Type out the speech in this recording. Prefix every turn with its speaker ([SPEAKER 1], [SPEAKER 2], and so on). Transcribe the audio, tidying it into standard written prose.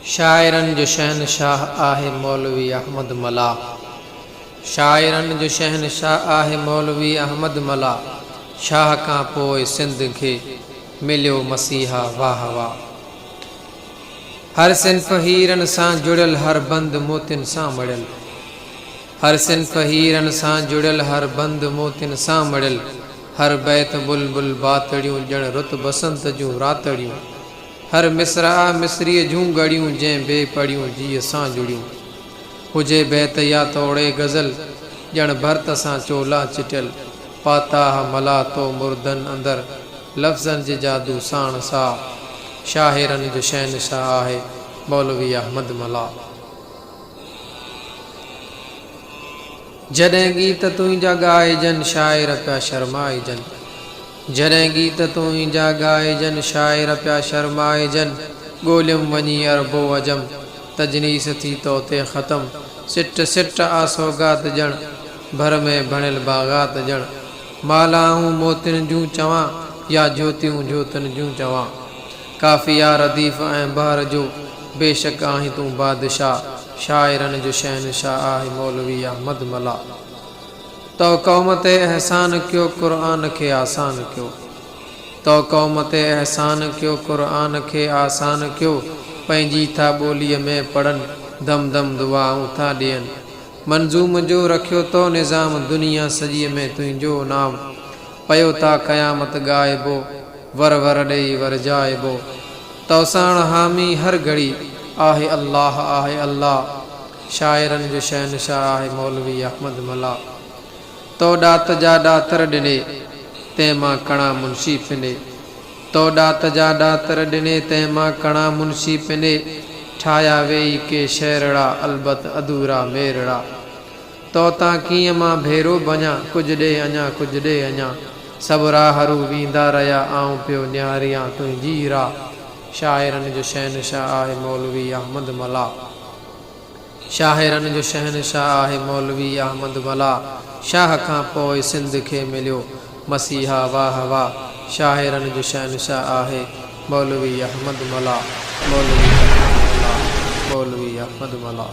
[SPEAKER 1] शाइरन जो शहनशाह आहे मौलवी अहमद मला। शाइरन जो शहनशाह आहे मौलवी अहमद मला। शाह का पोइ सिंध के मिलियो मसीहा वाह वाह। हर सिन्फ़ हीरन सां जुड़ियल हर बंद मोतिन सां मड़ियल। हर सिन्फ़ हीरन सां जुड़ियल हर बंद मोतिन सां मड़ियल। हर बैत बुलबुल बातड़ियूं ॼण रुत बसंत जूं रातड़ियूं। हर मिसरा मिसरीअ जूं गड़ियूं जंहिं बेपड़ियूं जीअ सां जुड़ियूं। हुजे बैत या तोड़े गज़ल ॼण भर्त सां चोला चिटियल। पाताह मला तो मुर्दन अंदर लफ़्ज़न जे जादू साण सा। शाहिरन जो शहनशाह आहे मौलवी अहमद मला। जॾहिं गीत तुंहिंजा ॻाइजन शाइर पिया शर्माइजन। जॾहिं गीत तुंहिंजा ॻाइजन शाइर पिया शर्माइजन। ॻोल्हियुमि वञी अरबो अजम तजनीस थी तो ते ख़तम। सिट सिट आसोगात ॼण भर में भणियल बाग़ात ॼण। मालाऊं मोतिन जूं चवां या ज्योतियूं ज्योतिन जूं चवां। काफ़िया रदीफ़ ऐं बहर जो बेशक आहीं तूं बादशाह। शाइरन जो शहनशाह आहे मौलवी अहमद मला। तो क़ौम ते एहसान कयो क़ुरान खे आसान कयो। तो क़ौम ते एहसान कयो क़ुरान खे आसान कयो। पंहिंजी था ॿोलीअ में पढ़नि दम दम दुआऊं था ॾियनि। मंज़ूम जो रखियो तो निज़ाम दुनिया सॼीअ में तुंहिंजो नाम। पयो था क़यामत ॻाइबो वर वर ॾेई वरजाइबो। तो साण हामी हर घड़ी आहे अल्लाह आहे अल्लाह। शाइरन जो शहनशाह आहे मौलवी अहमद मला। तो ॾात जा ॾातर ॾिने तंहिं मां कणा मुंशी पिने। तो ॾात जा ॾातर ॾिने तंहिं मां कणा मुंशी पिने। ठाहिया वेई के शेरड़ा अलबत अधूरा मेरड़ा। तो तां कीअं मां भेरो बञा कुझु ॾे अञा कुझु ॾे अञा। सभु राहरू वींदा रहिया आऊं पियो निहारियां तुंहिंजी राह। शाइरन जो शहनशाह आहे मौलवी अहमद मला। शाइरन जो शहनशाह आहे मौलवी अहमद मला। शाह खां पोइ सिंध खे मिलियो मसीहा वाह वाह। शाइरन जो शहनशाह आहे मौलवी अहमद मला। मौलवी अहमद मला। मौलवी अहमद मला।